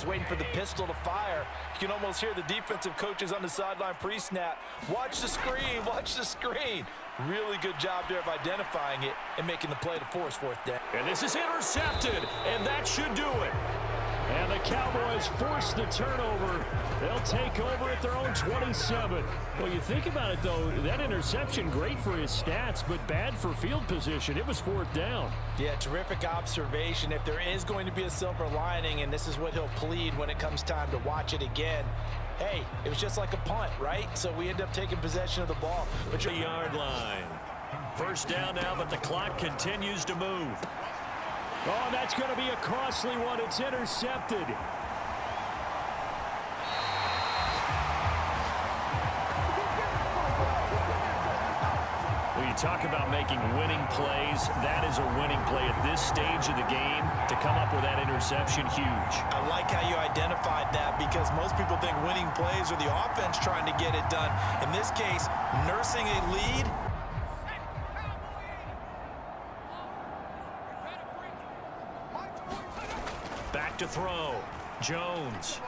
Waiting for the pistol to fire. You can almost hear the defensive coaches on the sideline pre-snap. Watch the screen, watch the screen. Really good job there of identifying it and making the play to force fourth down. And this is intercepted, and that should do it. And the Cowboys force the turnover. They'll take over at their own 27. Well, you think about it, though, that interception, great for his stats, but bad for field position. It was fourth down. Yeah, terrific observation. If there is going to be a silver lining, and this is what he'll plead when it comes time to watch it again, hey, it was just like a punt, right? So we end up taking possession of the ball. But the yard line. First down now, but the clock continues to move. Oh, that's going to be a costly one. It's intercepted. When you talk about making winning plays, that is a winning play at this stage of the game. To come up with that interception, huge. I like how you identified that because most people think winning plays are the offense trying to get it done. In this case, nursing a lead. Back to throw. Jones.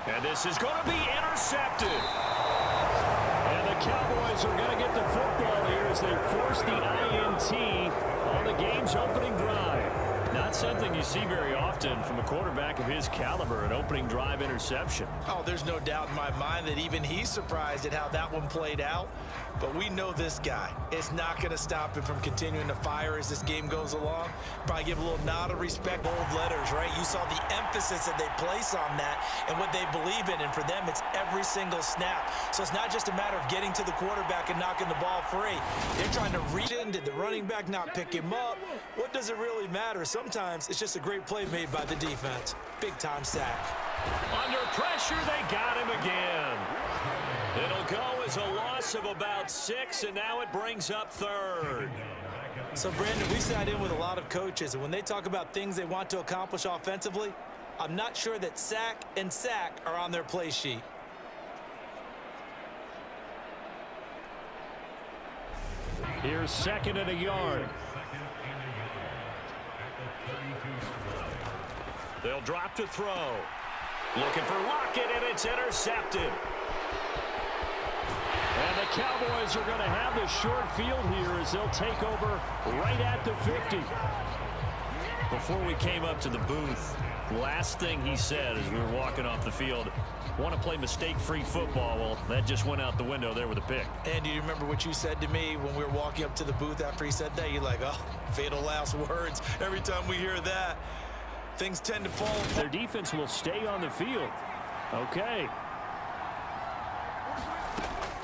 And this is going to be intercepted. And the Cowboys are going to get the football here as they force the INT on the game's opening drive. Not something you see very often from a quarterback of his caliber, an opening drive interception. Oh, there's no doubt in my mind that even he's surprised at how that one played out. But we know this guy. It's not going to stop him from continuing to fire as this game goes along. Probably give a little nod of respect, bold letters, right? You saw the emphasis that they place on that and what they believe in. And for them, it's every single snap. So it's not just a matter of getting to the quarterback and knocking the ball free. They're trying to reach in. Did the running back not pick him up? What does it really matter? Sometimes it's just a great play made by the defense. Big-time sack. Under pressure, they got him again. It'll go as a loss of about 6, and now it brings up third. So, Brandon, we sat in with a lot of coaches, and when they talk about things they want to accomplish offensively, I'm not sure that sack and sack are on their play sheet. Here's second and a yard. They'll drop to throw. Looking for Lockett, and it's intercepted. And the Cowboys are going to have the short field here as they'll take over right at the 50. Before we came up to the booth, last thing he said as we were walking off the field, want to play mistake-free football. Well, that just went out the window there with a pick. And do you remember what you said to me when we were walking up to the booth after he said that? You're like, oh, fatal last words. Every time we hear that, things tend to fall. Their defense will stay on the field. Okay.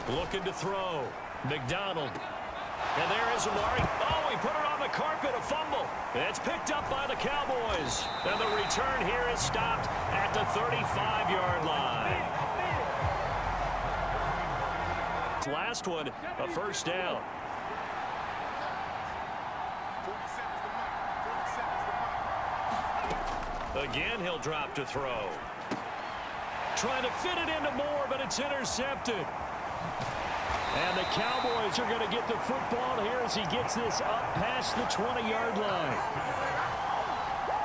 Looking to throw. McDonald. And there is Amari. Oh, he put it on the carpet, a fumble. It's picked up by the Cowboys. And the return here is stopped at the 35-yard line. Last one, a first down. Again, he'll drop to throw. Trying to fit it into Moore, but it's intercepted. And the Cowboys are going to get the football here as he gets this up past the 20-yard line.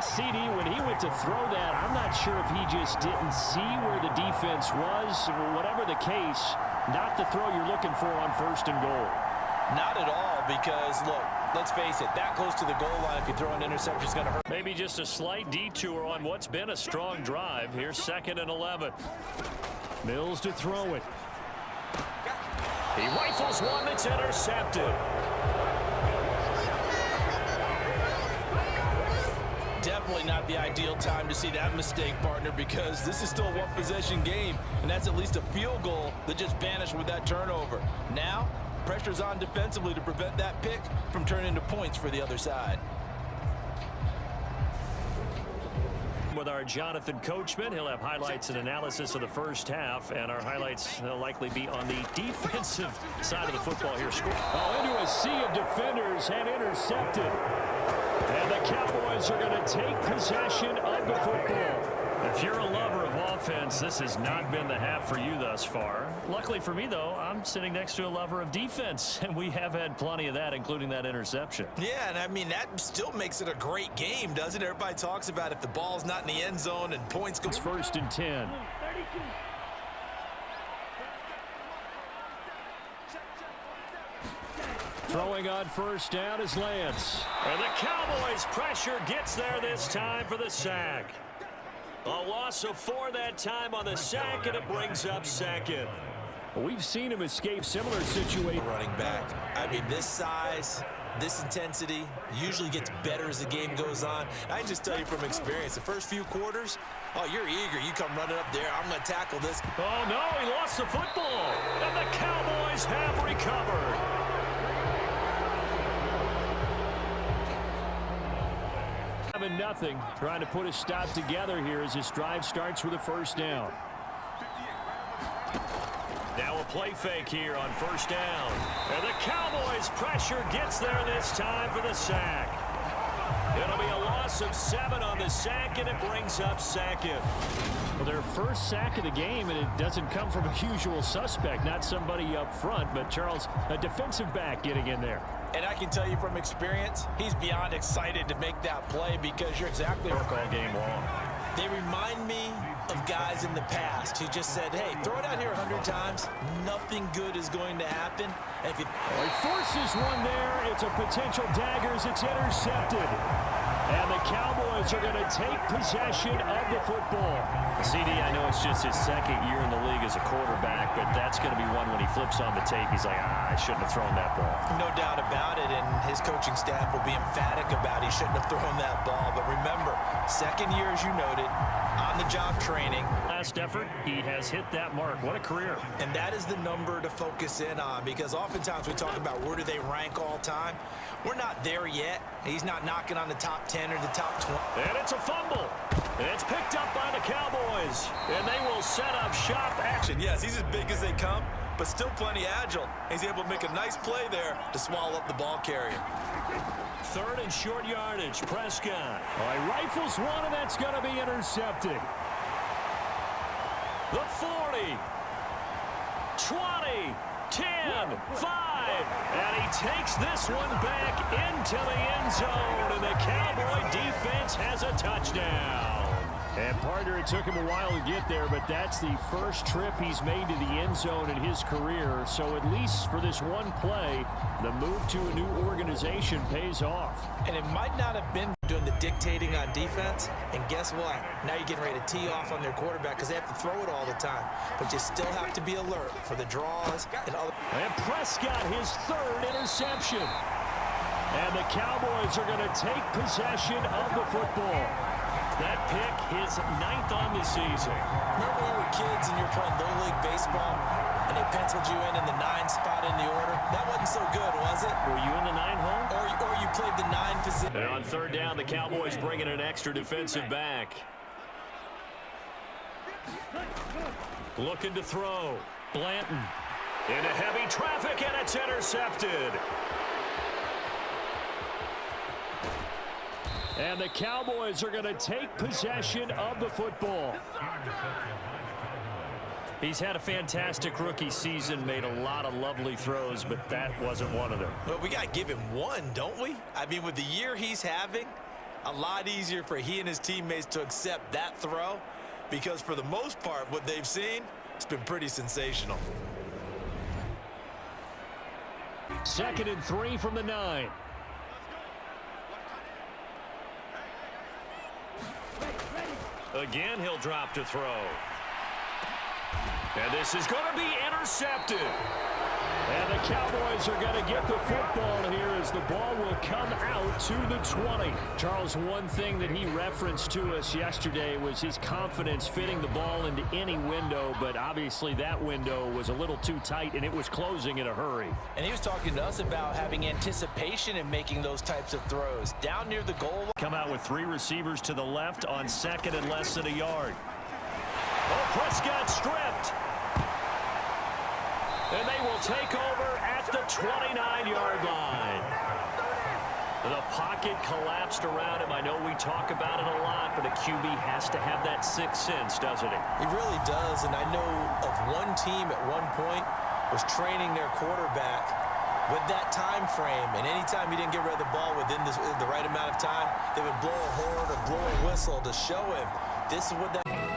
CD, when he went to throw that, I'm not sure if he just didn't see where the defense was. Whatever the case, not the throw you're looking for on first and goal. Not at all, because, look, let's face it, that close to the goal line, if you throw an interception, it's going to hurt. Maybe just a slight detour on what's been a strong drive. Here's second and 11. Mills to throw it. He rifles one that's intercepted. Definitely not the ideal time to see that mistake, partner, because this is still a one-possession game, and that's at least a field goal that just vanished with that turnover. Now, pressure's on defensively to prevent that pick from turning into points for the other side. With our Jonathan Coachman, he'll have highlights and analysis of the first half, and our highlights will likely be on the defensive side of the football here. Oh, into a sea of defenders and intercepted. And the Cowboys are going to take possession of the football. If you're a lover of offense, this has not been the half for you thus far. Luckily for me, though, I'm sitting next to a lover of defense, and we have had plenty of that, including that interception. Yeah, and I mean, that still makes it a great game, doesn't it? Everybody talks about if the ball's not in the end zone and points go. It's 1st and 10. Throwing on 1st down is Lance. And the Cowboys' pressure gets there this time for the sack. A loss of 4 that time on the sack, and it brings up 2nd. We've seen him escape similar situations. Running back. I mean, this size, this intensity usually gets better as the game goes on. I can just tell you from experience, the first few quarters, oh, you're eager. You come running up there. I'm going to tackle this. Oh, no, he lost the football. And the Cowboys have recovered. Nothing, trying to put a stop together here as this drive starts with a 1st down. Now a play fake here on 1st down. And the Cowboys' pressure gets there this time for the sack. It'll be a loss of 7 on the sack, and it brings up 2nd. Well, their first sack of the game, and it doesn't come from a usual suspect, not somebody up front, but Charles, a defensive back getting in there. And I can tell you from experience, he's beyond excited to make that play because you're exactly right. All game long. They remind me of guys in the past who just said, hey, throw it out here 100 times. Nothing good is going to happen. And if you he forces one there. It's a potential dagger as it's intercepted. And the Cowboys are going to take possession of the football. CD, I know it's just his 2nd year in the league as a quarterback, but that's going to be one when he flips on the tape. He's like, I shouldn't have thrown that ball. No doubt about it, and his coaching staff will be emphatic about he shouldn't have thrown that ball. But remember, 2nd year, as you noted, on-the-job training. Last effort, he has hit that mark. What a career. And that is the number to focus in on because oftentimes we talk about where do they rank all time. We're not there yet. He's not knocking on the top 10 or the top 20. And it's a fumble. And it's picked up by the Cowboys. And they will set up shop action. Yes, he's as big as they come, but still plenty agile. He's able to make a nice play there to swallow up the ball carrier. 3rd and short yardage. Prescott. All right, rifles one, and that's going to be intercepted. The 40. 20. 10, 5, and he takes this one back into the end zone, and the Cowboy defense has a touchdown. And, partner, it took him a while to get there, but that's the first trip he's made to the end zone in his career. So at least for this one play, the move to a new organization pays off. And it might not have been doing the dictating on defense. And guess what? Now you're getting ready to tee off on their quarterback because they have to throw it all the time. But you still have to be alert for the draws and other. And Prescott, his 3rd interception. And the Cowboys are going to take possession of the football. That pick, his 9th on the season. Remember when we were kids and you're playing Little League baseball and they penciled you in the 9 spot in the order? That wasn't so good, was it? Were you in the 9 hole? Or you played the 9 position. And on 3rd down, the Cowboys bring in an extra defensive back. Looking to throw. Blanton into heavy traffic, and it's intercepted. And the Cowboys are going to take possession of the football. He's had a fantastic rookie season, made a lot of lovely throws, but that wasn't one of them. Well, we got to give him one, don't we? I mean, with the year he's having, a lot easier for he and his teammates to accept that throw because for the most part, what they've seen, it's been pretty sensational. 2nd and 3 from the 9. Again, he'll drop to throw. And this is going to be intercepted. And the Cowboys are going to get the football here as the ball will come out to the 20. Charles, one thing that he referenced to us yesterday was his confidence fitting the ball into any window, but obviously that window was a little too tight and it was closing in a hurry. And he was talking to us about having anticipation in making those types of throws. Down near the goal. Come out with 3 receivers to the left on 2nd and less than a yard. Oh, Prescott stripped. And they will take over at the 29-yard line. The pocket collapsed around him. I know we talk about it a lot, but a QB has to have that sixth sense, doesn't he? He really does, and I know of one team at one point was training their quarterback with that time frame, and anytime he didn't get rid of the ball within the right amount of time, they would blow a horn or blow a whistle to show him this is what that...